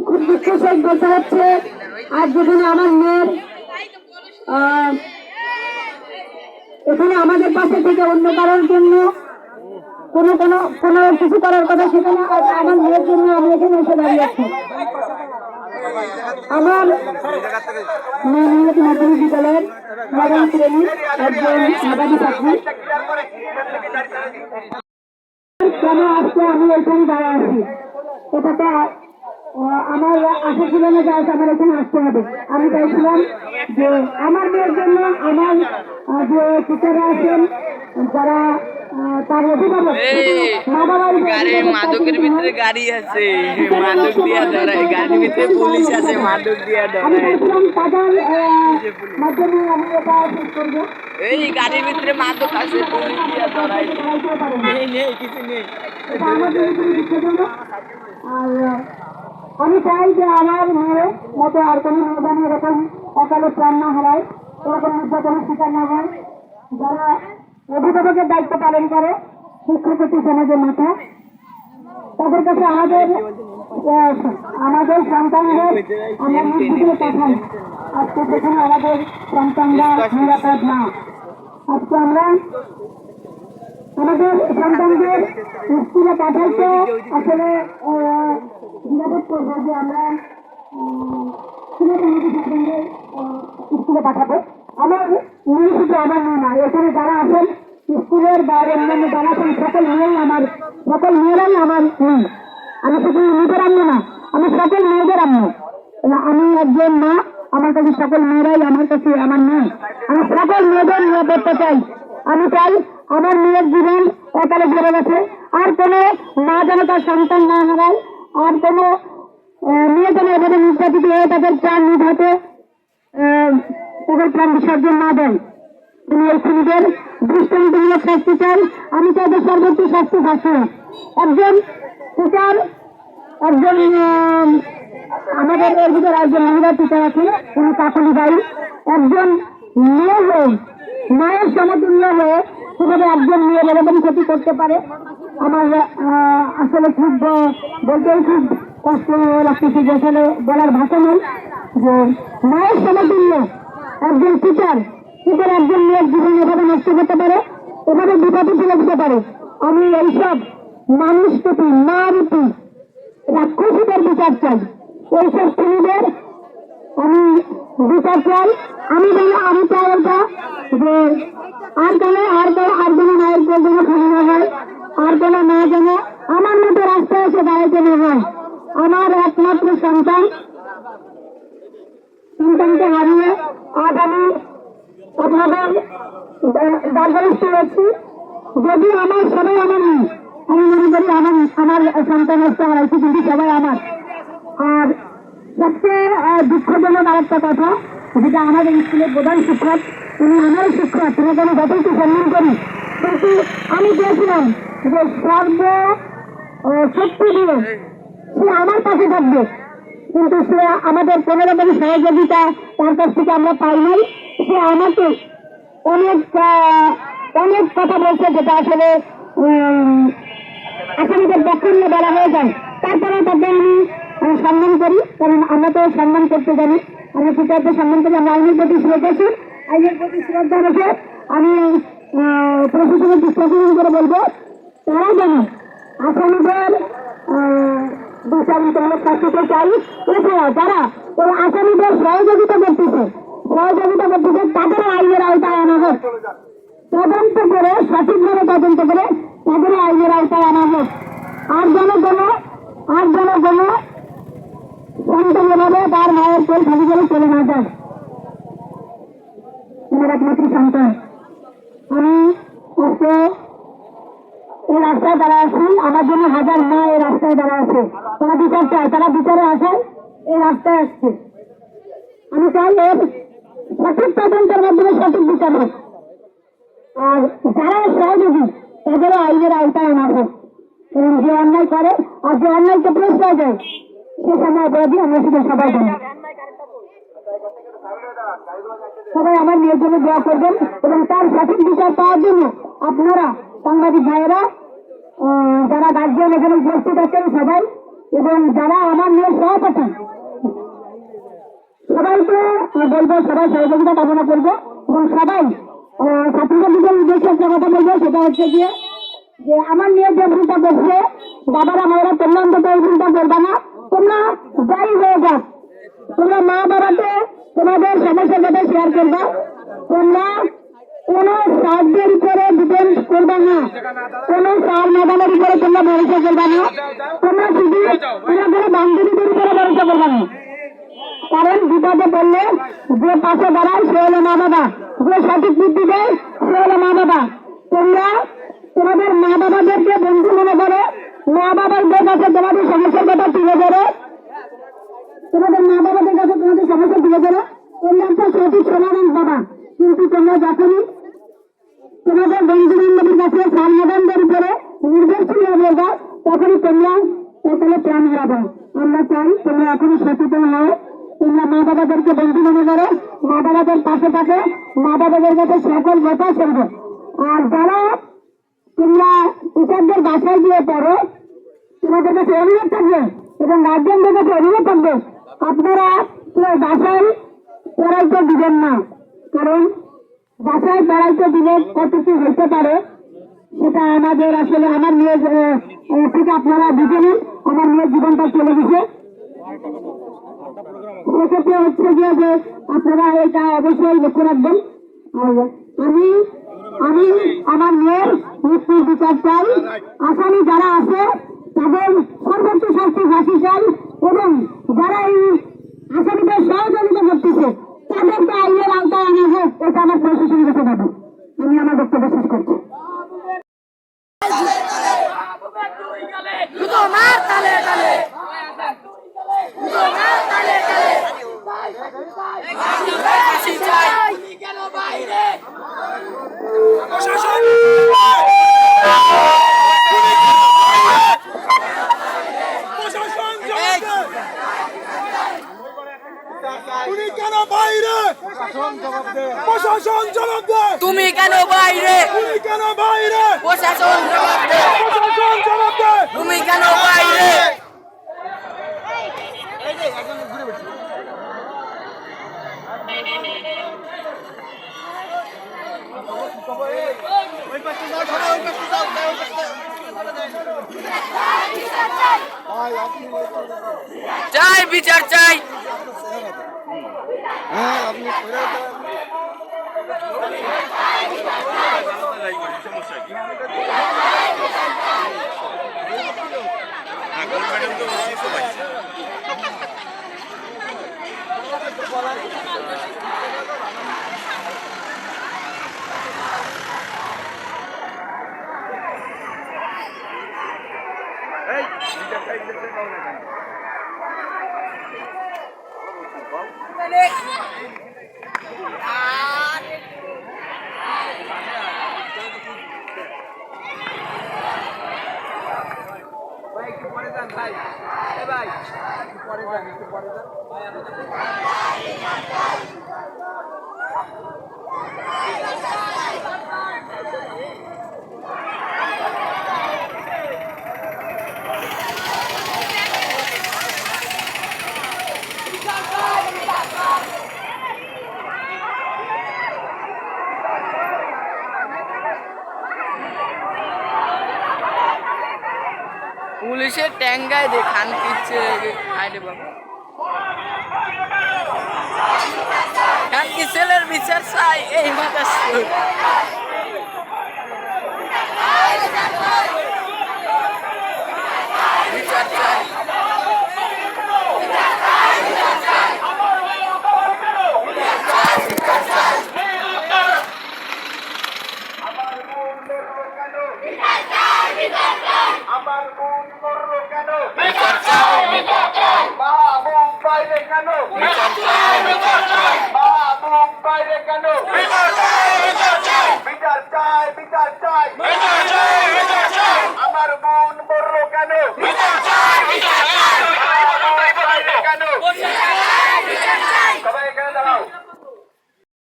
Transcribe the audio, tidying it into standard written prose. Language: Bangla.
খুব দুঃখের সহিত বলতে হচ্ছে আজ যেখানে আমার মেয়ের এখানে আমাদের পাশে থেকে অন্য কারোর জন্য কোনো কোনো কোনো কিছু করার কথা, সেখানে আমার মেয়ের জন্য আমি এখানে এসে দাঁড়িয়েছি। আমার মেয়ে মাধ্যমিক বিদ্যালয়ের নবম শ্রেণীর একজন মেধাবী ছাত্রী। কেন আজকে আমি এখানে দাঁড়া আছি, এটাতে আমার আশা ছিল না যে আজ আমার এখানে আসতে হবে। আমি চাইছিলাম যে আমার মেয়ের জন্য আমার যে টিচাররা আছেন, যারা তার অভিভাবক, মা বাবার মাদকের ভিতরে গাড়ি আছে, মাদক দিয়া ধরায়, গাড়ির ভিতরে পুলিশ আছে, মাদক দিয়া ধরায়। তাদের মাধ্যমে আমি এটা শেষ করবো। এই গাড়ির ভিতরে মাদক আছে, পুলিশ দিয়া ধরায়। নেই কিছু নেই। আর আমি চাই যে আমার মেয়ের মতো আর কোনো মেয়েদানি এরকম অকালে প্রাণ না হারায়, এরকম নির্যাতনের শিকার না হয়। যারা অভিভাবকের দায়িত্ব পালন করে, শিক্ষক হচ্ছে সমাজের মাথা, তাদের কাছে আমাদের সন্তানদের আমরা নির্দিষ্ট পাঠাই। আজকে যেখানে আমাদের সন্তানরা নিরাপদ না, আজকে আমরা আমাদের সন্তানদের স্কুলে পাঠাইতে আসলে নিরাপদ করবো যে আমরা স্কুলে পাঠাবো। আমার মেয়ে শুধু আমার মেয়ে না, এখানে যারা আছেন স্কুলের বা অন্যান্য যারা আছেন সকল মেয়েরাই আমার মেয়ে। আমি শুধু নিজের আম্মু না, আমি সকল মেয়েদের আম্মু। আমি একজন মা, আমার কাছে সকল মেয়েরাই আমার কাছে আমার মেয়ে। আমি সকল মেয়েদের নিরাপত্তা চাই। আমি চাই আমার মেয়ের জীবন অকালে ধরে গেছে, আর কোনো মা যেন তার সন্তান না হারায়, আর কোনো মেয়ে যেন এভাবে নির্যাতিত হয়ে তাদের প্রাণ নিঘাতে তাদের প্রাণ বিসর্জন না দেয়। আমি এই খুনিদের দৃষ্টান্তমূলক শাস্তি চাই। আমি তাদের সর্বোচ্চ শাস্তি শাস্তি একজন টিচার, একজন আমাদের এর ভিতরে একজন মহিলা টিচার আছেন, উনি কাকলি বাড়ি, একজন মেয়ে হয়ে মায়ের সমতুল্য হয়ে কিভাবে একজন মেয়ের এরকম ক্ষতি করতে পারে, আমার আসলে খুব বলতেই খুব কষ্ট লাগতেছে। যে আসলে বলার ভাষা নেই যে মায়ের সমতুল্য একজন টিচার একজন মেয়ের জীবন এভাবে নষ্ট করতে পারে, এভাবে বিপদে ফেলে দিতে পারে। আমি এইসব মানুষ প্রতি মা রূপী রাক্ষসীদের বিচার চাই, এইসব খুনিদের আমি বিচার চাই। আমি চাই এটা যে আর যেন মায়ের যেন খাওয়ানো হয়, আর যেন মা যেন আমার মতো রাস্তায় এসে দাঁড়াইতে না হয়। আমার একমাত্র সন্তানকে হারিয়ে আজ আমি আপনাদের দ্বারস্থ হচ্ছি। যদি আমার সবাই আমার নেই, আমি মনে করি আমার সন্তান হচ্ছে হারাইছি, কিন্তু সবাই আমার। আর সবচেয়ে দুঃখজনক আরেকটা কথা, যেটা আমাদের স্কুলের প্রধান শিক্ষক, উনি আমারও শিক্ষক, তাকে আমি যথেষ্ট সম্মান করি, কিন্তু আমি চেয়েছিলাম যে সত্যি দিয়ে সে আমার পাশে থাকবে, কিন্তু সে আমাদের কোনো রকম সহযোগিতা তার কাছ থেকে আমরা পাই নাই। সে আমাকে অনেক কথা বলছে, যেটা আসলে আসামিদের পক্ষে বলা হয়ে যায়। তারপরে তাকে আমি সম্মান করি, কারণ আমরা তো সম্মান করতে জানি, আমরা টিচারদের সম্মান করি, আমরা আইনের প্রতি শ্রদ্ধাশীল, আইনের প্রতি শ্রদ্ধা রেখে আমি প্রশাসনের দৃষ্টি করে বলবো, তারা যেন আসামিদের বিচারমূলক শাস্তিতে চাই। এছাড়া যারা ওই আসামিদের সহযোগিতা করতেছে তাদেরও আইনের আওতায় আনা হোক, তদন্ত করে সঠিকভাবে তদন্ত করে তাদেরও আইনের আওতায় আনা হোক। আর যেন কোনো সন্তান এভাবে তার মায়ের কোল খালি করে চলে না যায়। আমার একমাত্র সন্তান। আমি আজকে এই রাস্তায় দাঁড়া আছি, আমার জন্য হাজার মা এই রাস্তায় দাঁড়া আছে, তারা বিচার চায়, তারা বিচারে আসায় এই রাস্তায় আসছে। আমি চাই এর সঠিক তদন্তের মাধ্যমে সঠিক বিচার হোক, আর যারা সহযোগী তাদেরও আইনের আওতায় আনা হোক। এবং যে অন্যায় করে আর যে অন্যায়কে প্রশ্রয় দেয়, সে সময় অপরাধী আমরা শুধু সবাই জানি। সবাই আমার মেয়ের জন্য দোয়া করবেন, এবং তার সঠিক বিচার পাওয়ার জন্য আপনারা সাংবাদিক ভাইয়েরা, যারা গার্জিয়ান এখানে উপস্থিত আছেন, সবাই এবং যারা আমার মেয়ের সহপাঠী সবাইকে বলবো, সবাই সহযোগিতা কামনা করবো এবং সবাই ছাত্রছাত্রীদের উদ্দেশ্যে একটা কথা বলবো, সেটা হচ্ছে গিয়ে যে আমার মেয়ের যে ভুলটা করছে, বাবারা মায়েরা তোমরা অন্তত এই ভুলটা করবা না। তোমরা যাই হয়ে যাক, তোমরা মা বাবাকে তোমাদের সমস্যার কথা শেয়ার করবা। তোমরা কোন সাহায্যের উপরে ডিপেন্ড করবা না, কোন সার ম্যাডামের উপরে তোমরা ভরসা করবা না। তোমরা শুধু তোমরা কোনো বান্ধবীদের উপরে ভরসা করবা না, কারণ বিপদে পড়লে যে পাশে দাঁড়ায় সে হলো মা বাবা, যে সঠিক বুদ্ধি দেয় সে হলো মা বাবা। তোমরা তোমাদের মা বাবাদেরকে বন্ধু মনে করো, মা বাবাদের কাছে তোমাদের সমস্যার কথা তুলে ধরো, তোমাদের মা বাবাদের কাছে তোমাদের সমস্যা তুলে ধরো, তোমরা একটা সঠিক সমাধান পাবা। কিন্তু তোমরা যখনই তোমাদের বন্ধু বান্ধবের কাছে সামনাদানদের উপরে নির্ভরশীল হয়ে যাও, তখনই তোমরা তাহলে প্রাণ হারাবো। আমরা চাই তোমরা এখনই সচেতন হও, তোমরা মা বাবাদেরকে বন্ধু মনে করো, মা বাবাদের পাশে থাকো, মা বাবাদের কাছে সকল কথা শুনবো। আর যারা তোমরা টিচারদের বাসায় গিয়ে পড়ো, তোমাদের কাছে অনুরোধ থাকবে এবং গার্জিয়ানদের কাছে অনুরোধ থাকবে, আপনারা কেউ বাসায় পড়াইতে দিবেন না, কারণ বাসায় পড়াইতে দিলে কত কি হইতে পারে সেটা আমাদের আসলে আমার মেয়ের থেকে আপনারা বুঝে নিন। আমার মেয়ের জীবনটা চলে গেছে, সেক্ষেত্রে হচ্ছে গিয়ে যে আপনারা এটা অবশ্যই লক্ষ্য রাখবেন। আর আমি আমি আমার মেয়ের মৃত্যুর বিচার চাই, আসামি যারা আছে তাদের সর্বোচ্চ শাস্তি ফাঁসি চাই এবং যারা এই আসামিদের সহযোগিতা করতেছে তাদেরকে আইনের আওতায় আনা হোক, এটা আমার প্রশাসনের কাছে যাবে। আমি আমার বক্তব্য শেষ করছি। তুমি কেন বাইরে? প্রশাসন জবাব দে। তুমি কেন বাইরে? তুমি কেন বাইরে? প্রশাসন জবাব দে। প্রশাসন জবাব দে। তুমি কেন বাইরে? চাই বিচার চাই। পুলিশের ট্যাঙ্গায় দে খান কিচ্ছে আইডে বাবা খান কি ছেলের বিচার চাই এই মাথা